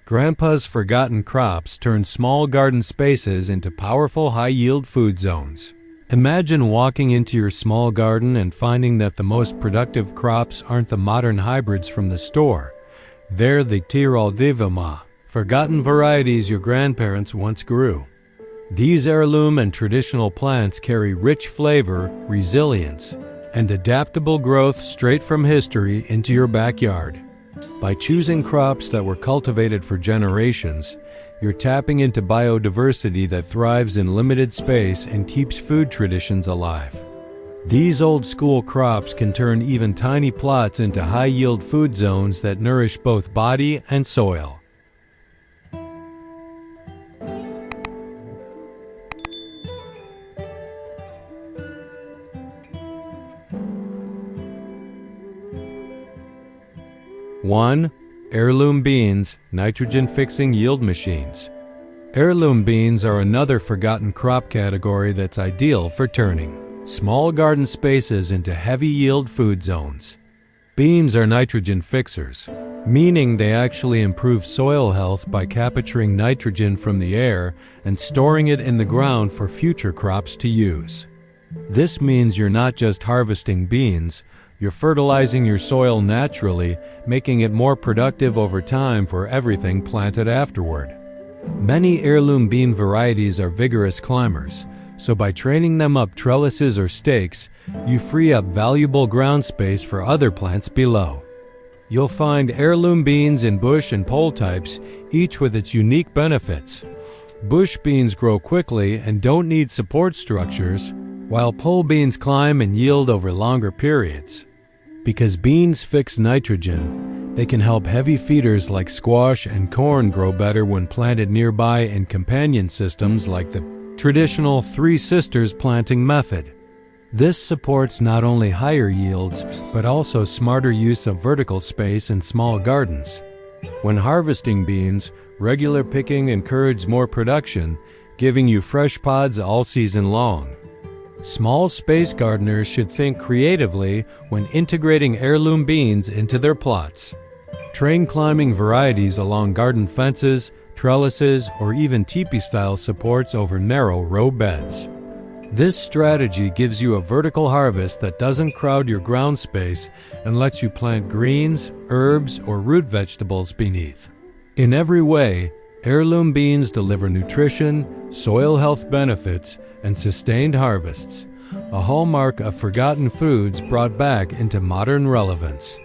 Grandpa's forgotten crops turn small garden spaces into powerful high-yield food zones. Imagine walking into your small garden and finding that the most productive crops aren't the modern hybrids from the store. They're the Tyrol d'Ivama, forgotten varieties your grandparents once grew. These heirloom and traditional plants carry rich flavor, resilience, and adaptable growth straight from history into your backyard. By choosing crops that were cultivated for generations, you're tapping into biodiversity that thrives in limited space and keeps food traditions alive. These old-school crops can turn even tiny plots into high-yield food zones that nourish both body and soil. One, heirloom beans, nitrogen-fixing yield machines. Heirloom beans are another forgotten crop category that's ideal for turning small garden spaces into heavy-yield food zones. Beans are nitrogen fixers, meaning they actually improve soil health by capturing nitrogen from the air and storing it in the ground for future crops to use. This means you're not just harvesting beans, you're fertilizing your soil naturally, making it more productive over time for everything planted afterward. Many heirloom bean varieties are vigorous climbers, so by training them up trellises or stakes, you free up valuable ground space for other plants below. You'll find heirloom beans in bush and pole types, each with its unique benefits. Bush beans grow quickly and don't need support structures, while pole beans climb and yield over longer periods. Because beans fix nitrogen, they can help heavy feeders like squash and corn grow better when planted nearby in companion systems like the traditional Three Sisters planting method. This supports not only higher yields, but also smarter use of vertical space in small gardens. When harvesting beans, regular picking encourages more production, giving you fresh pods all season long. Small space gardeners should think creatively when integrating heirloom beans into their plots. Train climbing varieties along garden fences, trellises, or even teepee-style supports over narrow row beds. This strategy gives you a vertical harvest that doesn't crowd your ground space and lets you plant greens, herbs, or root vegetables beneath. In every way, heirloom beans deliver nutrition, soil health benefits, and sustained harvests, a hallmark of forgotten foods brought back into modern relevance.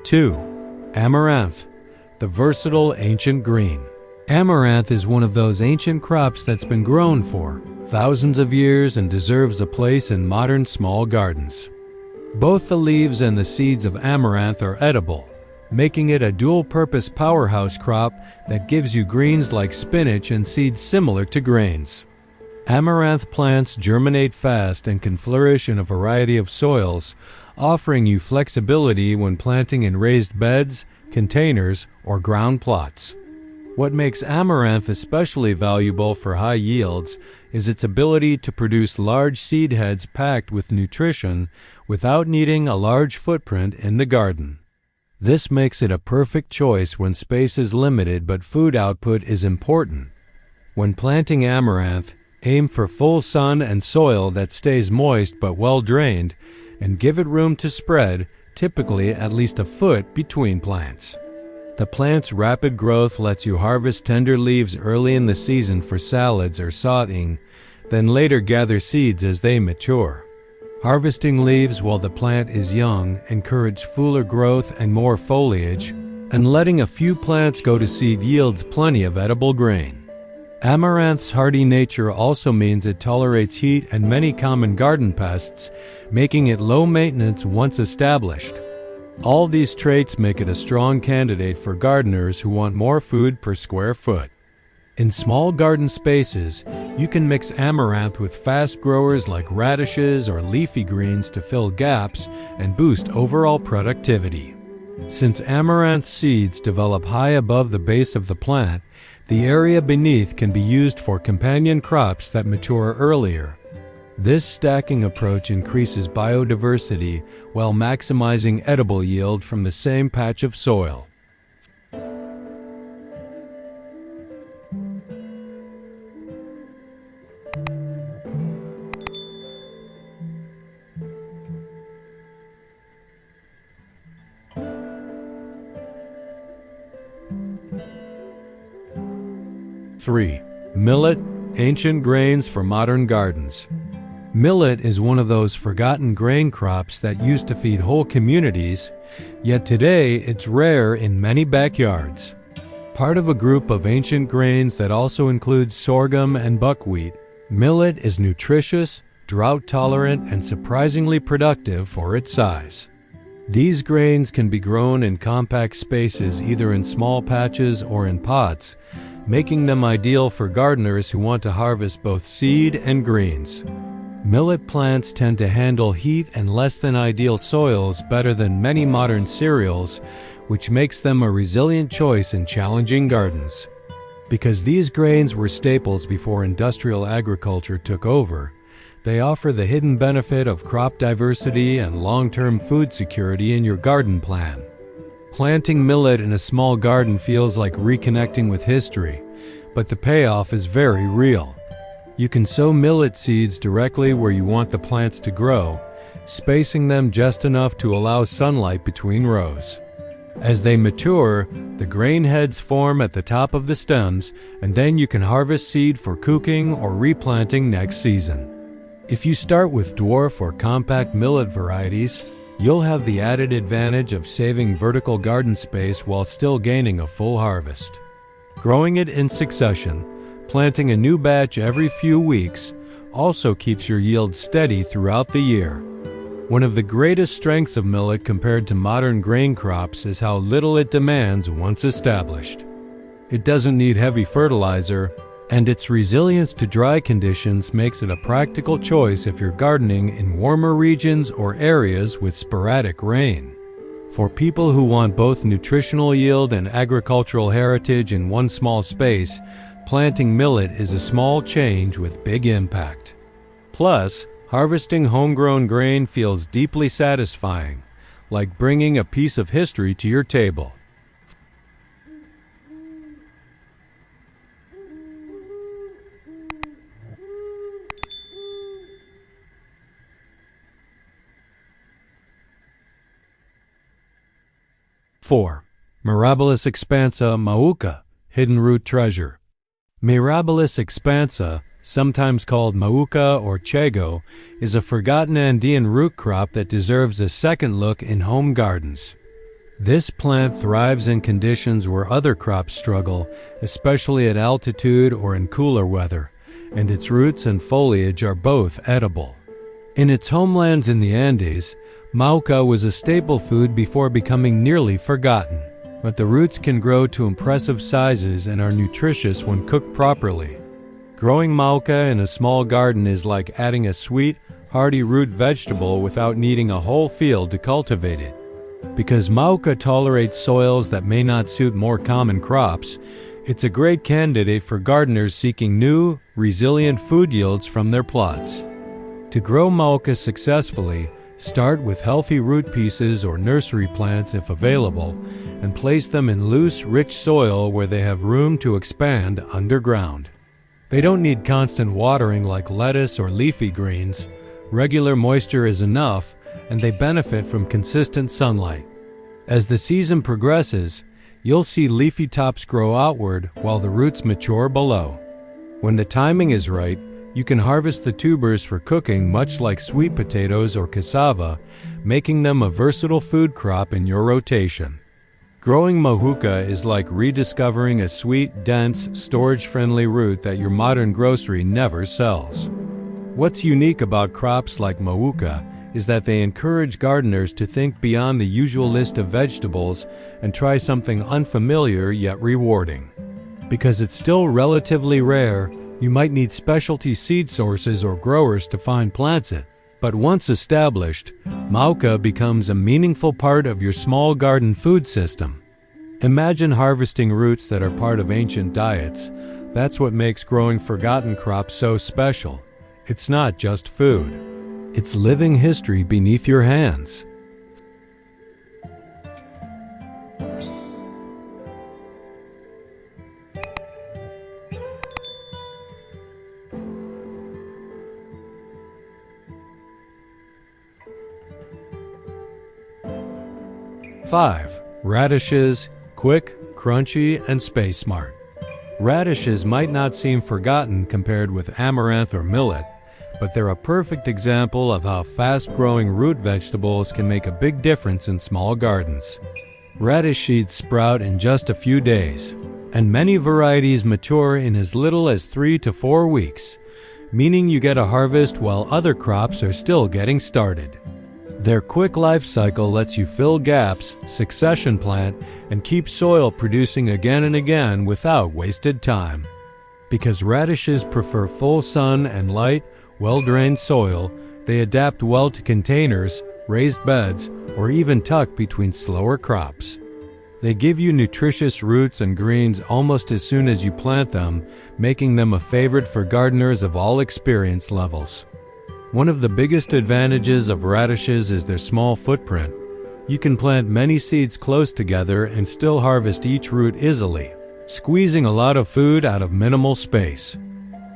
Two, amaranth, the versatile ancient green. Amaranth is one of those ancient crops that's been grown for thousands of years and deserves a place in modern small gardens. Both the leaves and the seeds of amaranth are edible, making it a dual-purpose powerhouse crop that gives you greens like spinach and seeds similar to grains. Amaranth plants germinate fast and can flourish in a variety of soils, offering you flexibility when planting in raised beds, containers, or ground plots. What makes amaranth especially valuable for high yields is its ability to produce large seed heads packed with nutrition without needing a large footprint in the garden. This makes it a perfect choice when space is limited but food output is important. When planting amaranth, aim for full sun and soil that stays moist but well drained, and give it room to spread, typically at least a foot between plants. The plant's rapid growth lets you harvest tender leaves early in the season for salads or sautéing, then later gather seeds as they mature. Harvesting leaves while the plant is young encourages fuller growth and more foliage, and letting a few plants go to seed yields plenty of edible grain. Amaranth's hardy nature also means it tolerates heat and many common garden pests, making it low maintenance once established. All these traits make it a strong candidate for gardeners who want more food per square foot. In small garden spaces, you can mix amaranth with fast growers like radishes or leafy greens to fill gaps and boost overall productivity. Since amaranth seeds develop high above the base of the plant, the area beneath can be used for companion crops that mature earlier. This stacking approach increases biodiversity while maximizing edible yield from the same patch of soil. 3. Millet, ancient grains for modern gardens. Millet is one of those forgotten grain crops that used to feed whole communities, yet today it's rare in many backyards. Part of a group of ancient grains that also includes sorghum and buckwheat, millet is nutritious, drought-tolerant, and surprisingly productive for its size. These grains can be grown in compact spaces, either in small patches or in pots, making them ideal for gardeners who want to harvest both seed and greens. Millet plants tend to handle heat and less than ideal soils better than many modern cereals, which makes them a resilient choice in challenging gardens. Because these grains were staples before industrial agriculture took over, they offer the hidden benefit of crop diversity and long-term food security in your garden plan. Planting millet in a small garden feels like reconnecting with history, but the payoff is very real. You can sow millet seeds directly where you want the plants to grow, spacing them just enough to allow sunlight between rows. As they mature, the grain heads form at the top of the stems, and then you can harvest seed for cooking or replanting next season. If you start with dwarf or compact millet varieties, you'll have the added advantage of saving vertical garden space while still gaining a full harvest. Growing it in succession, planting a new batch every few weeks, also keeps your yield steady throughout the year. One of the greatest strengths of millet compared to modern grain crops is how little it demands once established. It doesn't need heavy fertilizer, and its resilience to dry conditions makes it a practical choice if you're gardening in warmer regions or areas with sporadic rain. For people who want both nutritional yield and agricultural heritage in one small space, planting millet is a small change with big impact. Plus, harvesting homegrown grain feels deeply satisfying, like bringing a piece of history to your table. Four. Mirabilis expansa mauka, hidden root treasure. Mirabilis expansa, sometimes called mauka or chago, is a forgotten Andean root crop that deserves a second look in home gardens. This plant thrives in conditions where other crops struggle, especially at altitude or in cooler weather, and its roots and foliage are both edible. In its homelands in the Andes, mauka was a staple food before becoming nearly forgotten, but the roots can grow to impressive sizes and are nutritious when cooked properly. Growing mauka in a small garden is like adding a sweet, hearty root vegetable without needing a whole field to cultivate it. Because mauka tolerates soils that may not suit more common crops, it's a great candidate for gardeners seeking new, resilient food yields from their plots. To grow mauka successfully, start with healthy root pieces or nursery plants if available, and place them in loose, rich soil where they have room to expand underground. They don't need constant watering like lettuce or leafy greens. Regular moisture is enough, and they benefit from consistent sunlight. As the season progresses, you'll see leafy tops grow outward while the roots mature below. When the timing is right, you can harvest the tubers for cooking much like sweet potatoes or cassava, making them a versatile food crop in your rotation. Growing mahuka is like rediscovering a sweet, dense, storage-friendly root that your modern grocery never sells. What's unique about crops like mahuka is that they encourage gardeners to think beyond the usual list of vegetables and try something unfamiliar yet rewarding. Because it's still relatively rare, you might need specialty seed sources or growers to find plants it. But once established, mauka becomes a meaningful part of your small garden food system. Imagine harvesting roots that are part of ancient diets. That's what makes growing forgotten crops so special. It's not just food. It's living history beneath your hands. Five, radishes, quick, crunchy, and space smart. Radishes might not seem forgotten compared with amaranth or millet, but they're a perfect example of how fast-growing root vegetables can make a big difference in small gardens. Radish seeds sprout in just a few days, and many varieties mature in as little as 3 to 4 weeks, meaning you get a harvest while other crops are still getting started. Their quick life cycle lets you fill gaps, succession plant, and keep soil producing again and again without wasted time. Because radishes prefer full sun and light, well-drained soil, they adapt well to containers, raised beds, or even tucked between slower crops. They give you nutritious roots and greens almost as soon as you plant them, making them a favorite for gardeners of all experience levels. One of the biggest advantages of radishes is their small footprint. You can plant many seeds close together and still harvest each root easily, squeezing a lot of food out of minimal space.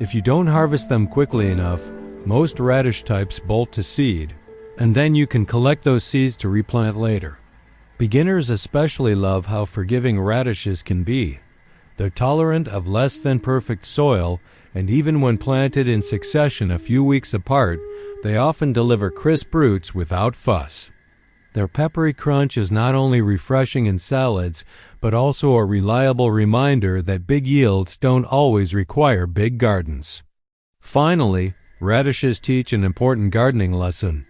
If you don't harvest them quickly enough, most radish types bolt to seed, and then you can collect those seeds to replant later. Beginners especially love how forgiving radishes can be. They're tolerant of less than perfect soil, and even when planted in succession a few weeks apart, they often deliver crisp roots without fuss. Their peppery crunch is not only refreshing in salads, but also a reliable reminder that big yields don't always require big gardens. Finally, radishes teach an important gardening lesson: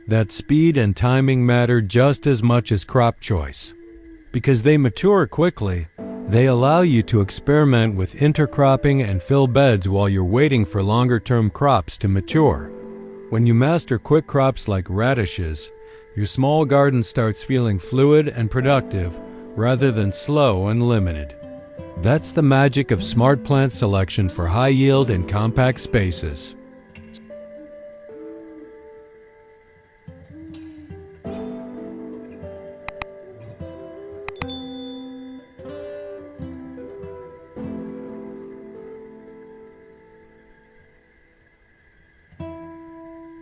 that speed and timing matter just as much as crop choice. Because they mature quickly, they allow you to experiment with intercropping and fill beds while you're waiting for longer-term crops to mature. When you master quick crops like radishes, your small garden starts feeling fluid and productive rather than slow and limited. That's the magic of smart plant selection for high yield and compact spaces.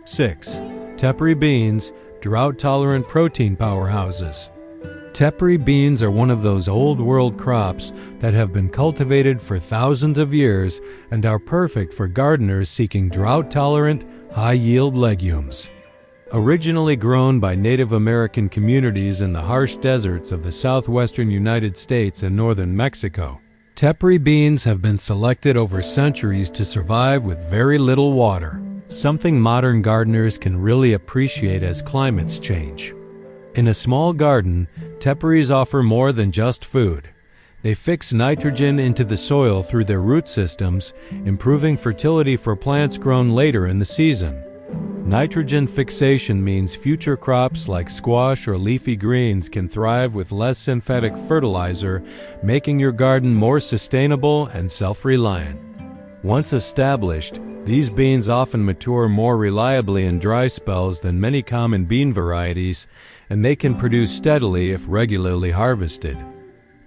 Six, tepary beans, drought-tolerant protein powerhouses. Tepary beans are one of those old-world crops that have been cultivated for thousands of years and are perfect for gardeners seeking drought-tolerant, high-yield legumes. Originally grown by Native American communities in the harsh deserts of the southwestern United States and northern Mexico, tepary beans have been selected over centuries to survive with very little water, something modern gardeners can really appreciate as climates change. In a small garden, teparies offer more than just food. They fix nitrogen into the soil through their root systems, improving fertility for plants grown later in the season. Nitrogen fixation means future crops like squash or leafy greens can thrive with less synthetic fertilizer, making your garden more sustainable and self-reliant. Once established, these beans often mature more reliably in dry spells than many common bean varieties, and they can produce steadily if regularly harvested.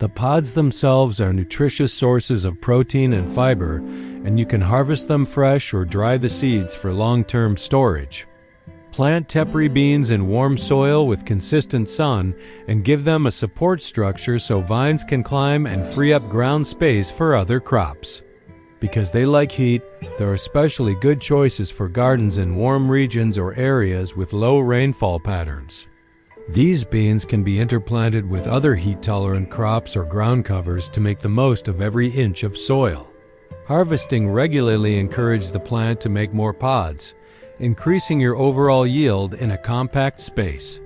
The pods themselves are nutritious sources of protein and fiber, and you can harvest them fresh or dry the seeds for long-term storage. Plant tepary beans in warm soil with consistent sun and give them a support structure so vines can climb and free up ground space for other crops. Because they like heat, there are especially good choices for gardens in warm regions or areas with low rainfall patterns. These beans can be interplanted with other heat-tolerant crops or ground covers to make the most of every inch of soil. Harvesting regularly encourages the plant to make more pods, increasing your overall yield in a compact space.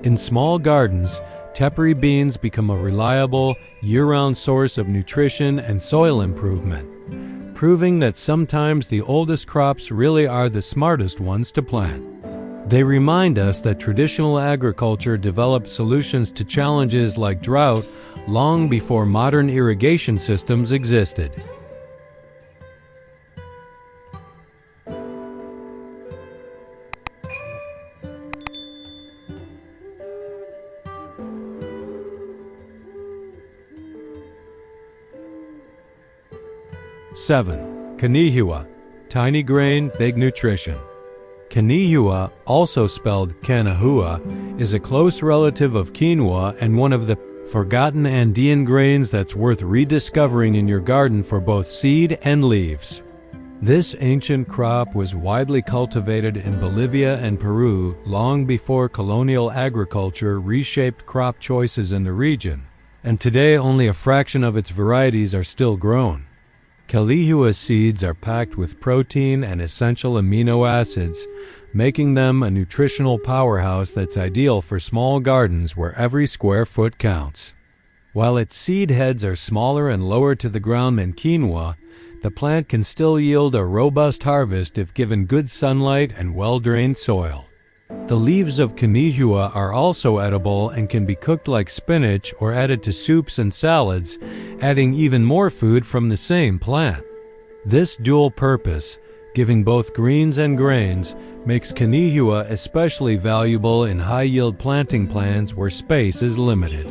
In small gardens, tepary beans become a reliable, year-round source of nutrition and soil improvement, proving that sometimes the oldest crops really are the smartest ones to plant. They remind us that traditional agriculture developed solutions to challenges like drought long before modern irrigation systems existed. Seven, Kanihua, tiny grain, big nutrition. Kanihua, also spelled kanahua, is a close relative of quinoa and one of the forgotten Andean grains that's worth rediscovering in your garden for both seed and leaves. This ancient crop was widely cultivated in Bolivia and Peru long before colonial agriculture reshaped crop choices in the region, and today only a fraction of its varieties are still grown. Kanihua seeds are packed with protein and essential amino acids, making them a nutritional powerhouse that's ideal for small gardens where every square foot counts. While its seed heads are smaller and lower to the ground than quinoa, the plant can still yield a robust harvest if given good sunlight and well-drained soil. The leaves of Kanihua are also edible and can be cooked like spinach or added to soups and salads, adding even more food from the same plant. This dual purpose, giving both greens and grains, makes Kanihua especially valuable in high-yield planting plans where space is limited.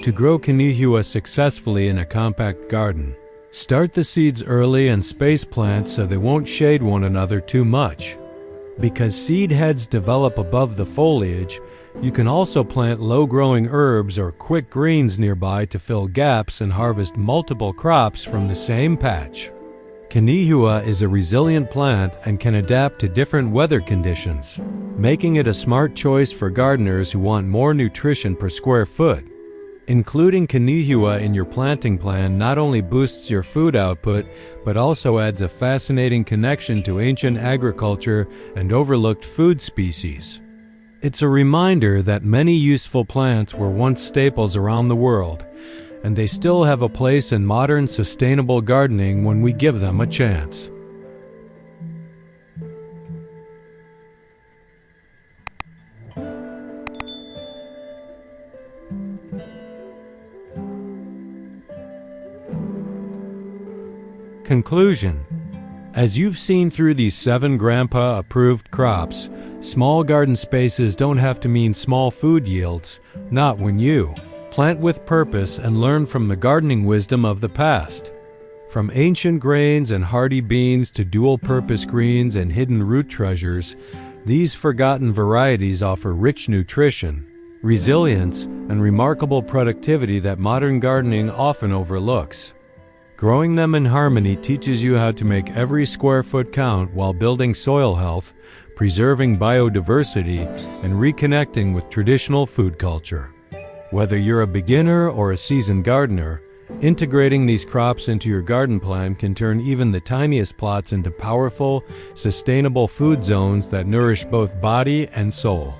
To grow Kanihua successfully in a compact garden, start the seeds early and space plants so they won't shade one another too much. Because seed heads develop above the foliage, you can also plant low-growing herbs or quick greens nearby to fill gaps and harvest multiple crops from the same patch. Kanihua is a resilient plant and can adapt to different weather conditions, making it a smart choice for gardeners who want more nutrition per square foot. Including Kanihua in your planting plan not only boosts your food output, but also adds a fascinating connection to ancient agriculture and overlooked food species. It's a reminder that many useful plants were once staples around the world, and they still have a place in modern sustainable gardening when we give them a chance. Conclusion. As you've seen through these 7 Grandpa-approved crops, small garden spaces don't have to mean small food yields, not when you plant with purpose and learn from the gardening wisdom of the past. From ancient grains and hardy beans to dual-purpose greens and hidden root treasures, these forgotten varieties offer rich nutrition, resilience, and remarkable productivity that modern gardening often overlooks. Growing them in harmony teaches you how to make every square foot count while building soil health, preserving biodiversity, and reconnecting with traditional food culture. Whether you're a beginner or a seasoned gardener, integrating these crops into your garden plan can turn even the tiniest plots into powerful, sustainable food zones that nourish both body and soul.